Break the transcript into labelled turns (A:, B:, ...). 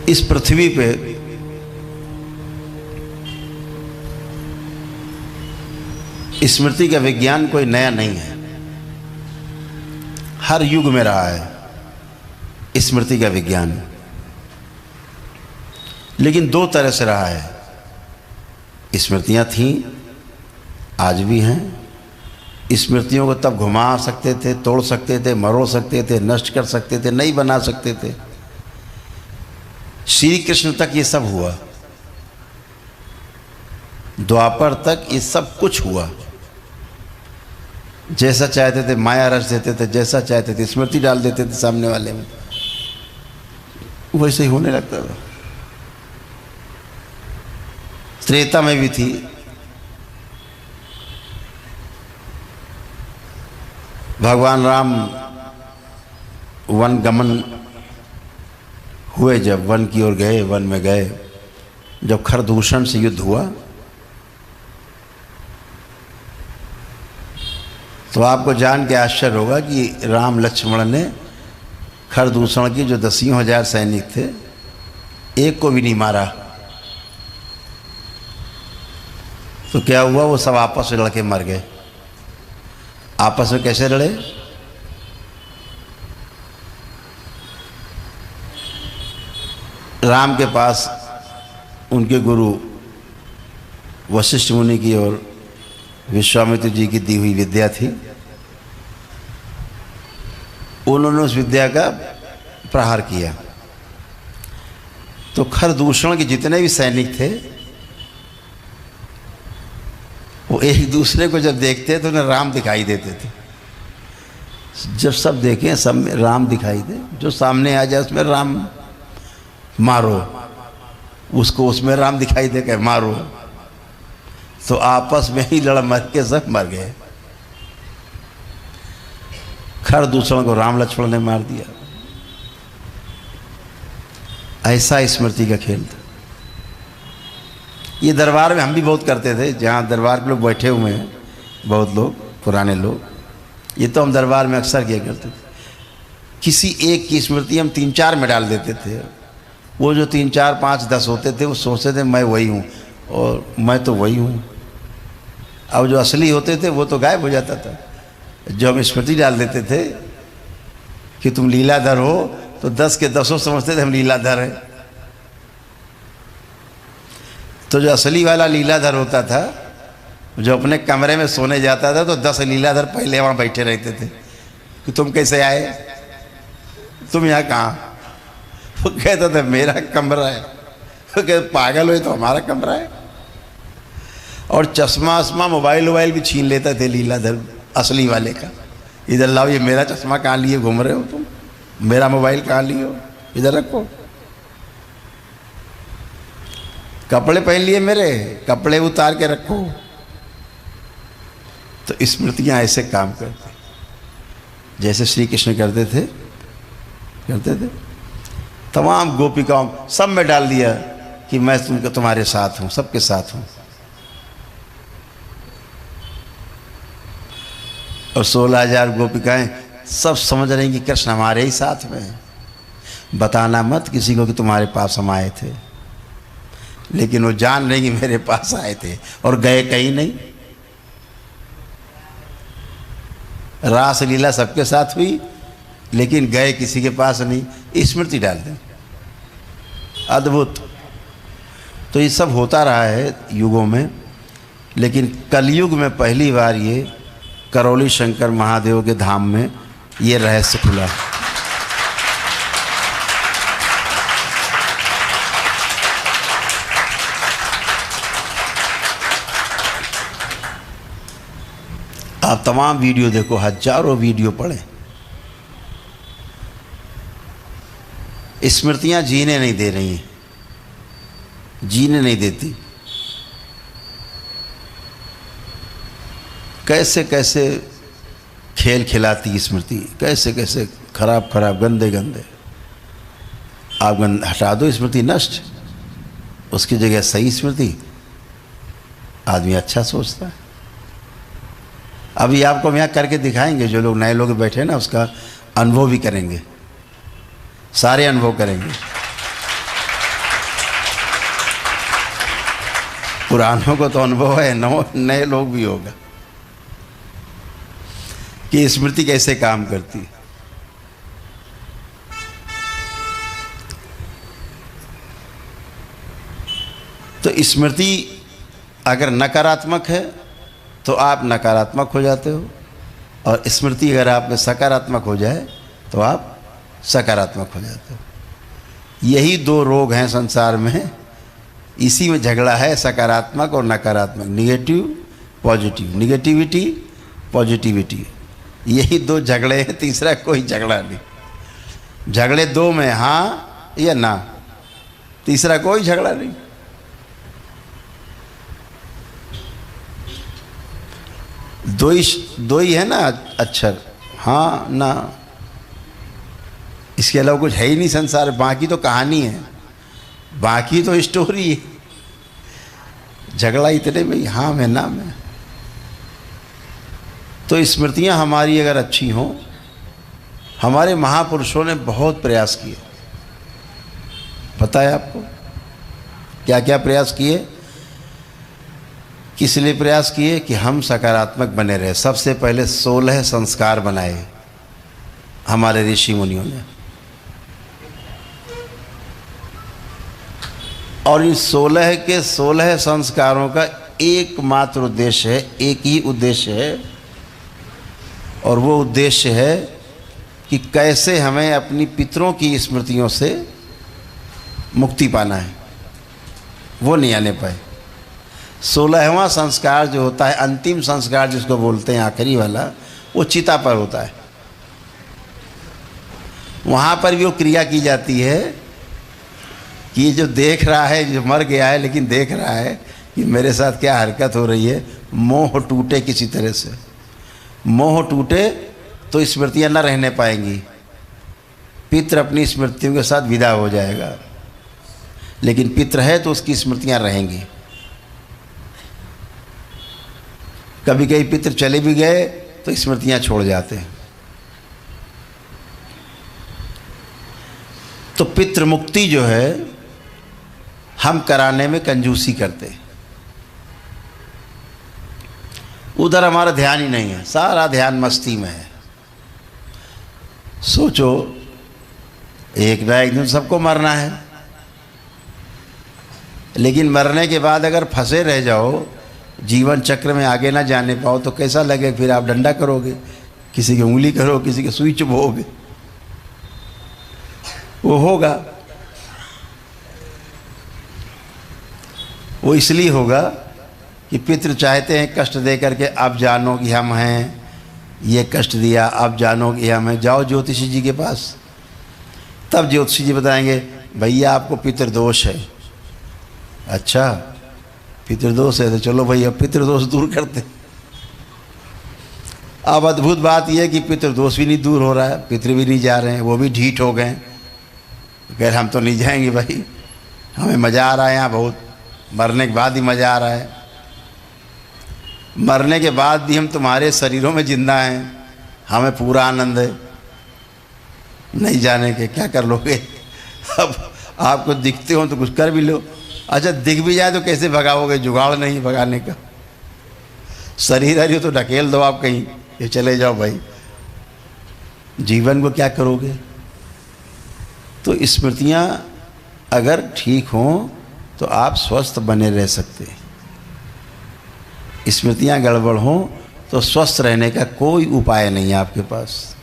A: इस पृथ्वी पे स्मृति का विज्ञान कोई नया नहीं है, हर युग में रहा है स्मृति का विज्ञान, लेकिन दो तरह से रहा है। स्मृतियां थीं, आज भी हैं। स्मृतियों को तब घुमा सकते थे, तोड़ सकते थे, मरोड़ सकते थे, नष्ट कर सकते थे, नहीं बना सकते थे। श्री कृष्ण तक ये सब हुआ, द्वापर तक ये सब कुछ हुआ। जैसा चाहते थे माया रच देते थे, जैसा चाहते थे स्मृति डाल देते थे सामने वाले में, वैसे ही होने लगता था। त्रेता में भी थी, भगवान राम वन गमन हुए, जब वन की ओर गए, वन में गए, जब खरदूषण से युद्ध हुआ तो आपको जान के आश्चर्य होगा कि राम लक्ष्मण ने खरदूषण की जो 10,000 सैनिक थे, एक को भी नहीं मारा। तो क्या हुआ, वो सब आपस में लड़के मर गए। आपस में कैसे लड़े? राम के पास उनके गुरु वशिष्ठ मुनि की और विश्वामित्र जी की दी हुई विद्या थी। उन्होंने उस विद्या का प्रहार किया तो खरदूषण के जितने भी सैनिक थे वो एक दूसरे को जब देखते तो उन्हें राम दिखाई देते थे। जब सब देखें सब में राम दिखाई दे, जो सामने आ जाए उसमें राम मारो, उसको उसमें राम दिखाई दे के मारो। तो आपस में ही लड़ मर के सब मर गए। खरदूषण को राम लक्ष्मण ने मार दिया। ऐसा स्मृति का खेल था। ये दरबार में हम भी बहुत करते थे, जहाँ दरबार के लोग बैठे हुए हैं, बहुत लोग पुराने लोग, ये तो हम दरबार में अक्सर किया करते थे। किसी एक की स्मृति हम 3-4 में डाल देते थे। वो जो 3, 4, 5, 10 होते थे वो सोचते थे मैं वही हूँ और मैं तो वही हूँ। अब जो असली होते थे वो तो गायब हो जाता था। जो हम स्मृति डाल देते थे कि तुम लीलाधर हो तो 10 के 10 समझते थे हम लीलाधर हैं। तो जो असली वाला लीलाधर होता था, जो अपने कमरे में सोने जाता था, तो 10 लीलाधर पहले वहाँ बैठे रहते थे कि तुम कैसे आए, तुम यहाँ कहाँ? वो कहता था मेरा कमरा है। वो कहते पागल हुए तो हमारा कमरा है। और चश्मा वश्मा मोबाइल वोबाइल भी छीन लेता थे लीलाधर असली वाले का। इधर लाओ, ये मेरा चश्मा कहाँ लिए घूम रहे हो तुम, मेरा मोबाइल कहाँ लिए हो, इधर रखो। कपड़े पहन लिए, मेरे कपड़े उतार के रखो। तो स्मृतियाँ ऐसे काम करती, जैसे श्री कृष्ण करते थे। तमाम गोपिकाओं सब में डाल दिया कि मैं तुम्हारे साथ हूँ, सबके साथ हूँ। और 16,000 गोपिकाएं सब समझ रही कि कृष्ण हमारे ही साथ में है। बताना मत किसी को कि तुम्हारे पास हम आए थे, लेकिन वो जान रहे कि मेरे पास आए थे और गए कहीं नहीं। रास लीला सबके साथ हुई, लेकिन गए किसी के पास नहीं। स्मृति डाल दें, अद्भुत। तो ये सब होता रहा है युगों में, लेकिन कलयुग में पहली बार ये करौली शंकर महादेव के धाम में ये रहस्य खुला। आप तमाम वीडियो देखो, हजारों वीडियो पढ़ें। स्मृतियां जीने नहीं दे रही हैं, जीने नहीं देती। कैसे कैसे खेल खिलाती स्मृति, कैसे कैसे खराब खराब गंदे गंदे। आप हटा दो स्मृति नष्ट, उसकी जगह सही स्मृति, आदमी अच्छा सोचता है। अभी आपको हम यहाँ करके दिखाएंगे, जो लोग नए लोग बैठे हैं ना उसका अनुभव भी करेंगे। सारे अनुभव करेंगे। पुरानों को तो अनुभव है, नए लोग भी होगा कि स्मृति कैसे काम करती है। तो स्मृति अगर नकारात्मक है तो आप नकारात्मक हो जाते हो, और स्मृति अगर आप में सकारात्मक हो जाए तो आप सकारात्मक हो जाते हो। यही दो रोग हैं संसार में, इसी में झगड़ा है, सकारात्मक और नकारात्मक, निगेटिव पॉजिटिव, निगेटिविटी पॉजिटिविटी, यही दो झगड़े हैं, तीसरा कोई झगड़ा नहीं। झगड़े दो में हाँ या ना, तीसरा कोई झगड़ा नहीं। दो ही है ना अक्षर, हाँ ना, इसके अलावा कुछ है ही नहीं संसार। बाकी तो कहानी है, बाकी तो स्टोरी है। झगड़ा इतने में, हाँ में ना में। तो स्मृतियाँ हमारी अगर अच्छी हों, हमारे महापुरुषों ने बहुत प्रयास किए, पता है आपको क्या क्या प्रयास किए, किस लिए प्रयास किए कि हम सकारात्मक बने रहे। सबसे पहले 16 संस्कार बनाए हमारे ऋषि मुनियों ने, और इन 16 के 16 संस्कारों का एकमात्र उद्देश्य है, एक ही उद्देश्य है, और वो उद्देश्य है कि कैसे हमें अपनी पितरों की स्मृतियों से मुक्ति पाना है। वो नहीं आने पाए। 16वां संस्कार जो होता है, अंतिम संस्कार जिसको बोलते हैं, आखिरी वाला, वो चिता पर होता है। वहाँ पर भी वो क्रिया की जाती है कि ये जो देख रहा है, जो मर गया है लेकिन देख रहा है कि मेरे साथ क्या हरकत हो रही है, मोह टूटे किसी तरह से। मोह टूटे तो स्मृतियाँ न रहने पाएंगी, पितृ अपनी स्मृतियों के साथ विदा हो जाएगा, लेकिन पितृ है तो उसकी स्मृतियाँ रहेंगी। कभी कभी पितृ चले भी गए तो स्मृतियाँ छोड़ जाते हैं। तो पितृ मुक्ति जो है हम कराने में कंजूसी करते हैं, उधर हमारा ध्यान ही नहीं है, सारा ध्यान मस्ती में है। सोचो एक ना एक दिन सबको मरना है, लेकिन मरने के बाद अगर फंसे रह जाओ, जीवन चक्र में आगे ना जाने पाओ, तो कैसा लगे? फिर आप डंडा करोगे, किसी की उंगली करो, किसी की सुई चुभोगे, वो होगा। वो इसलिए होगा कि पितृ चाहते हैं कष्ट दे करके आप जानो कि हम हैं, ये कष्ट दिया, आप जानो कि हम हैं। जाओ ज्योतिषी जी के पास, तब ज्योतिषी जी बताएंगे भैया आपको पितृदोष है। अच्छा पितृदोष है, तो चलो भैया पितृदोष दूर करते। अब अद्भुत बात यह है कि पितृदोष भी नहीं दूर हो रहा है, पितृ भी नहीं जा रहे हैं, वो भी ढीठ हो गए। खैर हम तो नहीं जाएंगे भाई, हमें मज़ा आ रहा है यहाँ बहुत, मरने के बाद ही मज़ा आ रहा है। मरने के बाद भी हम तुम्हारे शरीरों में जिंदा हैं, हमें पूरा आनंद है। नहीं जाने के क्या कर लोगे? अब आपको दिखते हो तो कुछ कर भी लो। अच्छा दिख भी जाए तो कैसे भगाओगे? जुगाड़ नहीं भगाने का। शरीर है तो ढकेल दो आप कहीं, ये चले जाओ भाई। जीवन को क्या करोगे? तो स्मृतियाँ अगर ठीक हों तो आप स्वस्थ बने रह सकते हैं। स्मृतियाँ गड़बड़ हों तो स्वस्थ रहने का कोई उपाय नहीं है आपके पास।